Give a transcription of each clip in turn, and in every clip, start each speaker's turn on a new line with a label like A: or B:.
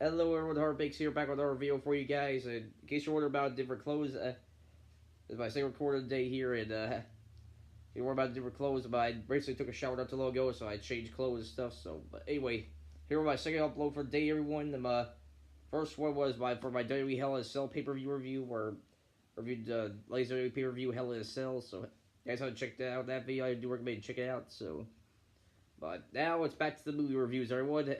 A: Hello everyone, Heartbakes here, back with another video for you guys. And in case you're wondering about different clothes, it's my second recording day here, and if you're wondering about different clothes, but I basically took a shower not too long ago, so I changed clothes and stuff. So, but anyway, here are my second upload for the day, everyone. My first one was for my WWE Hell in a Cell pay-per-view review, where I reviewed Laser pay-per-view Hell in a Cell. So, you guys haven't checked out that video, I do recommend you check it out. So, but now it's back to the movie reviews, everyone.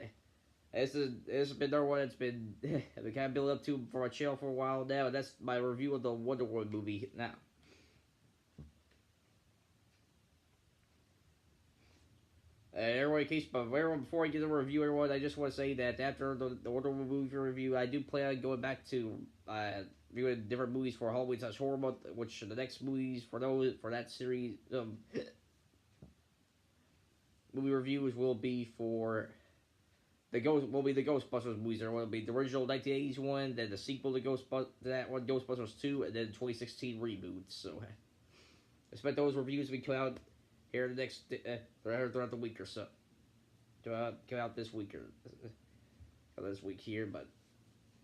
A: This has been another one that's been I've been kind of building up to for my channel for a while now, and that's my review of the Wonder Woman movie. Now, everyone, before I get the review, everyone, I just want to say that after the Wonder Woman movie review, I do plan on going back to reviewing different movies for Halloween / Horror Month, which the next movies for that series movie reviews will be for the Ghostbusters movies. There will be the original 1980s one, then the sequel to that one, Ghostbusters 2, and then 2016 reboot. So I expect those reviews will come out here the next throughout the week or so. To come out this week or this week here, but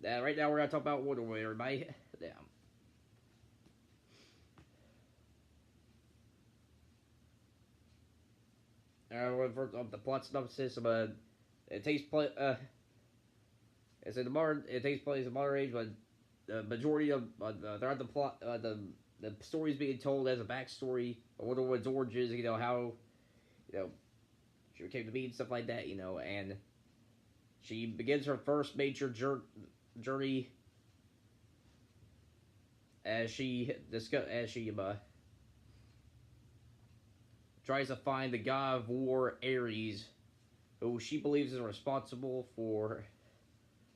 A: right now we're gonna talk about Wonder Woman. Everybody, damn. First off, the plot synopsis. It takes place. It's in the modern. It takes place in modern age, but the majority of throughout the plot, the story is being told as a backstory of Wonder Woman's origins. You know how, you know, she came to be and stuff like that. You know, and she begins her first major journey as she tries to find the god of war Ares, who she believes is responsible for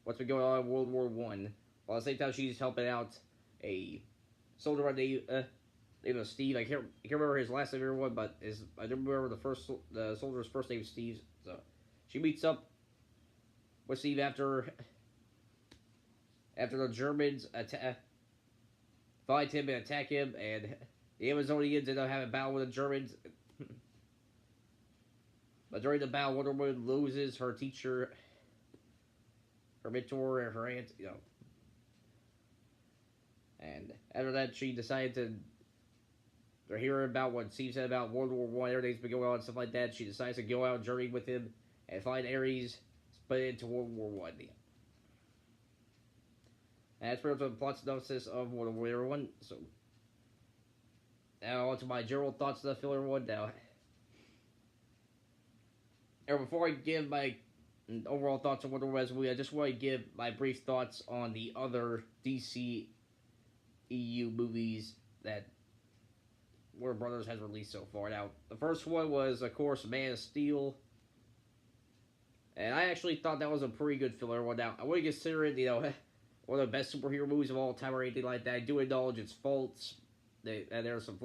A: what's been going on in World War One. While at the same time, she's helping out a soldier named Steve. I can't remember his last name, everyone, but I don't remember the soldier's first name, Steve. So she meets up with Steve after the Germans find him and attack him, and the Amazonians end up having a battle with the Germans. But during the battle, Wonder Woman loses her teacher, her mentor, and her aunt, you know. And after that, she decided they're hearing about what Steve said about World War One, everything's been going on, stuff like that. She decides to go out and journey with him and find Ares, split into World War One. And that's pretty much the plot synopsis of Wonder Woman, everyone. So now on to my general thoughts of the film, everyone. Now, and before I give my overall thoughts on Wonder Woman movie, I just want to give my brief thoughts on the other DC EU movies that Warner Brothers has released so far. Now, the first one was, of course, Man of Steel. And I actually thought that was a pretty good film, everyone. Now, I wouldn't consider it, one of the best superhero movies of all time or anything like that. I do acknowledge its faults. There are some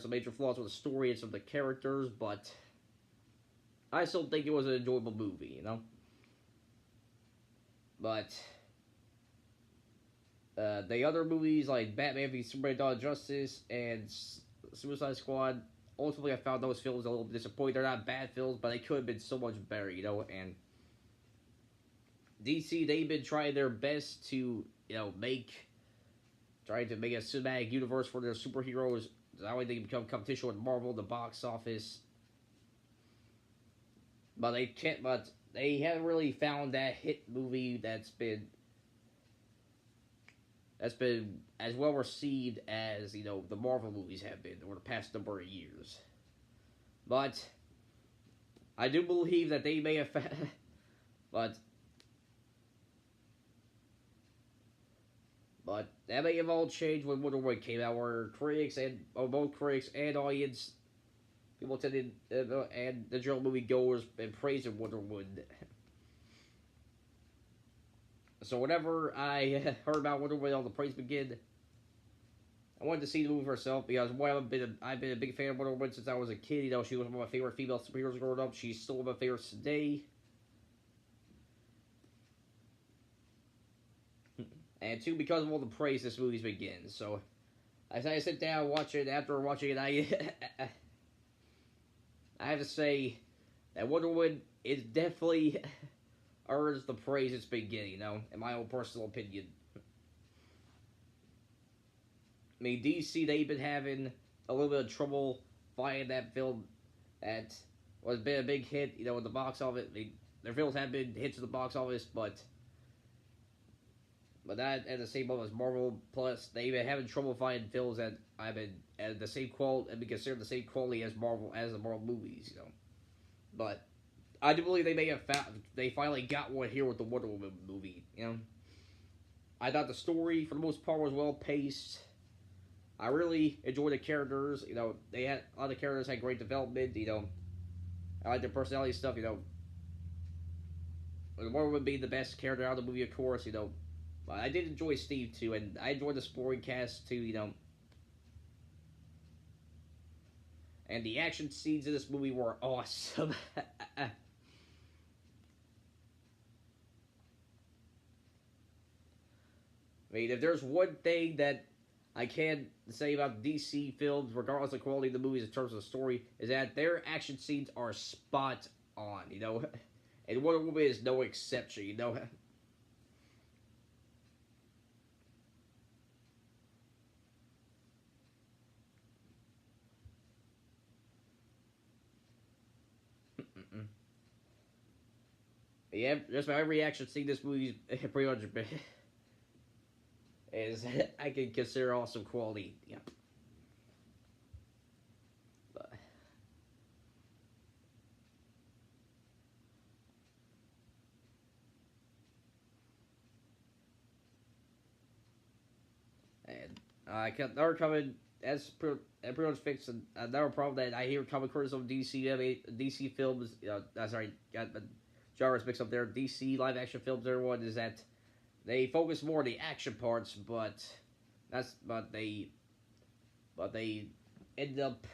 A: major flaws with the story and some of the characters, but I still think it was an enjoyable movie, But the other movies like Batman v Superman: Dawn of Justice and Suicide Squad, ultimately I found those films a little disappointing. They're not bad films, but they could have been so much better, And DC, they've been trying their best to, trying to make a cinematic universe for their superheroes. That way they can become competition with Marvel, the box office. But they haven't really found that hit movie that's been as well received as, the Marvel movies have been over the past number of years. But I do believe that they may have but that may have all changed when Wonder Woman came out, where both critics and audience people tended and the general movie goers been praising Wonder Woman. So whenever I heard about Wonder Woman, all the praise began, I wanted to see the movie for herself, because I've been a big fan of Wonder Woman since I was a kid. She was one of my favorite female superheroes growing up. She's still one of my favorites today. And two, because of all the praise this movie's been getting. So as I sit down and watch it, after watching it, I have to say that Wonder Woman is definitely earns the praise it's been getting, you know, in my own personal opinion. I mean, DC, they've been having a little bit of trouble finding that film that was been a big hit, you know, in the box office. Their films have been hits in the box office, but that at the same moment as Marvel. Plus, they've been having trouble finding films that I've been at the same quality and be considered the same quality as the Marvel movies, you know. But I do believe they may have found they finally got one here with the Wonder Woman movie, you know. I thought the story for the most part was well paced. I really enjoyed the characters. You know, they had a lot of the characters had great development. You know, I like their personality stuff. You know, Wonder Woman being the best character out of the movie, of course. You know, but I did enjoy Steve too, and I enjoyed the supporting cast too. You know, and the action scenes in this movie were awesome. I mean, if there's one thing that I can say about DC films, regardless of the quality of the movies in terms of the story, is that their action scenes are spot on, you know. And Wonder Woman is no exception, you know. Yeah, just about every action scene in this movie is pretty much is I can consider awesome quality. Yeah. But, and another coming that's pretty much fixed another problem that I hear common criticism of DC. I mean, DC films. Sorry, got the genres mixed up there. DC live action films. Everyone is that they focus more on the action parts, but they end up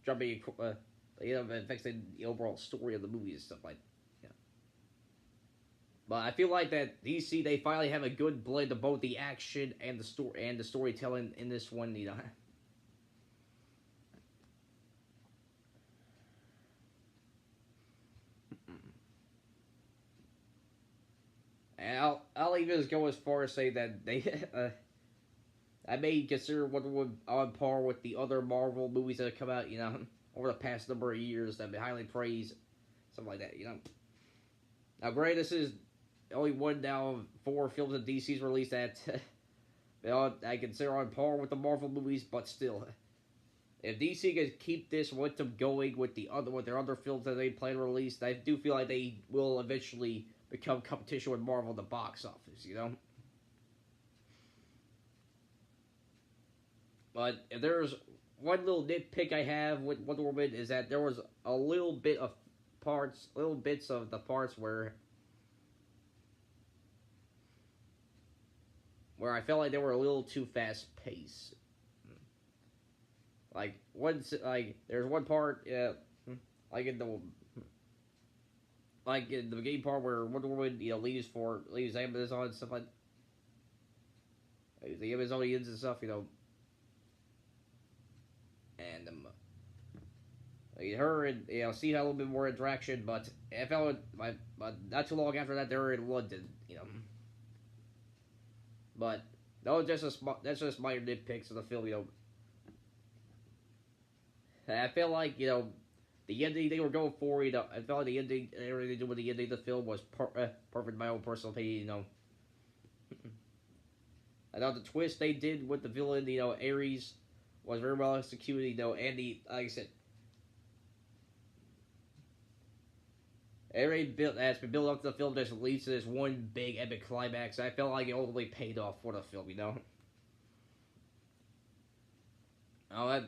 A: jumping. They end up affecting the overall story of the movie and stuff like. Yeah. But I feel like that DC they finally have a good blend of both the action and the storytelling in this one. You know. And I'll even go as far as say that they I may consider Wonder Woman on par with the other Marvel movies that have come out, you know, over the past number of years that have been highly praised, something like that, you know. Now, granted, this is only one now of 4 films that DC's released that I consider on par with the Marvel movies, but still, if DC can keep this momentum going with their other films that they plan to release, I do feel like they will eventually become competition with Marvel in the box office, you know. But if there's one little nitpick I have with Wonder Woman is that there was a little bit of little bits of the parts where I felt like they were a little too fast paced. Like there's one part, like in the beginning part where Wonder Woman, you know, leaves Amazon and stuff like the Amazonians and stuff, you know, and her and you know see a little bit more interaction, but I felt but not too long after that they were in London, you know. But that's just minor nitpicks of the film, you know. I feel like you know the ending they were going for, you know, I felt like the ending everything they did with the ending of the film was perfect in my own personal opinion, you know. I thought the twist they did with the villain, you know, Ares, was very well executed, you know, and like I said, every build that's been built up to the film just leads to this one big epic climax. I felt like it ultimately paid off for the film, you know.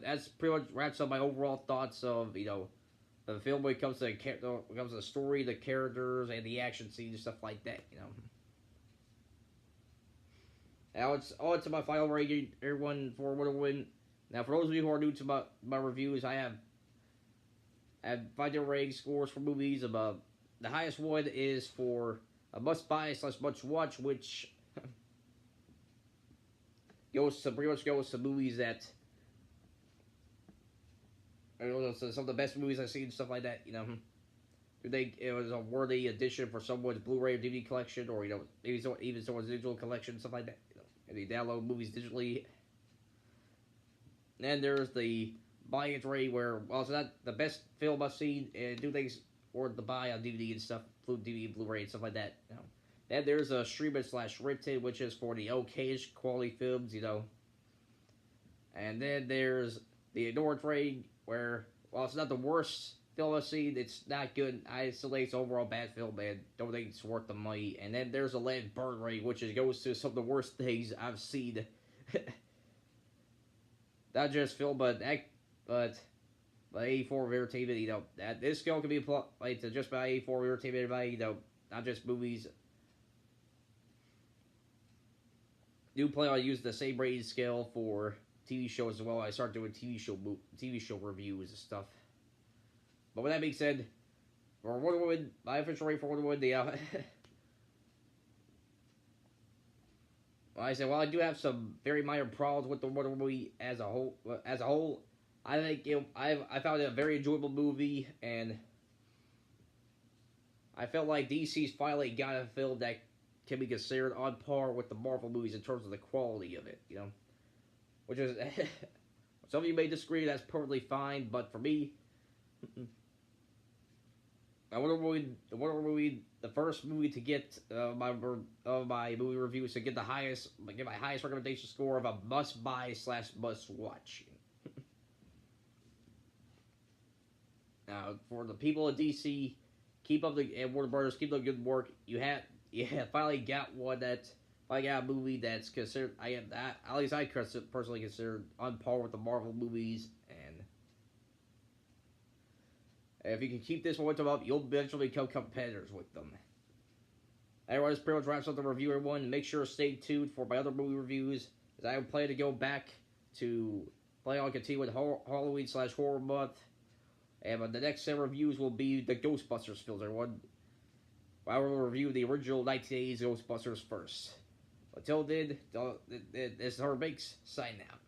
A: That's pretty much wraps up my overall thoughts of you know the film when it comes to the story, the characters, and the action scenes and stuff like that. You know. Now it's on to my final rating, everyone for Wonder Woman. Now for those of you who are new to my reviews, I have 5 different rating scores for movies. About the highest one is for a must buy / must watch, which pretty much goes to movies that I don't know, some of the best movies I've seen, stuff like that, you know. Do you think it was a worthy addition for someone's Blu-ray or DVD collection, or maybe even someone's digital collection, stuff like that? And you download movies digitally. And then there's the buy-in rate where, well, it's not the best film I've seen, and do things worth to buy on DVD and stuff, DVD and Blu-ray and stuff like that. Then there's a streaming/rented, which is for the okayish quality films, And then there's the ignored rating, where, while it's not the worst film I've seen, it's not good. I still think it's an overall bad film, and don't think it's worth the money. And then there's a let burn rate, which goes to some of the worst things I've seen. Not just film, but 84 of entertainment. That this scale can be applied to just about 84 of entertainment. Everybody, not just movies. Do plan on using the same rating scale for TV shows as well. I start doing TV show reviews and stuff. But with that being said, for Wonder Woman, my official rating for Wonder Woman, I said, while I do have some very minor problems with the Wonder Woman movie as a whole, I think I found it a very enjoyable movie, and I felt like DC's finally got a film that can be considered on par with the Marvel movies in terms of the quality of it, Which is, some of you may disagree, that's perfectly fine, but for me, the Wonder Woman, the first movie to get my movie reviews to get my highest recommendation score of a must-buy/must-watch. Now, for the people at DC, and Warner Brothers, keep up the good work. You finally got a movie that's considered, at least I personally consider on par with the Marvel movies, and if you can keep this momentum up, you'll eventually become competitors with them. Anyway, this pretty much wraps up the review, everyone. Make sure to stay tuned for my other movie reviews, as I plan to go back to continue with Halloween/Horror Month. And the next set of reviews will be the Ghostbusters films, everyone. I will review the original 1980s Ghostbusters first. Until then, this is Herb Banks, signing out.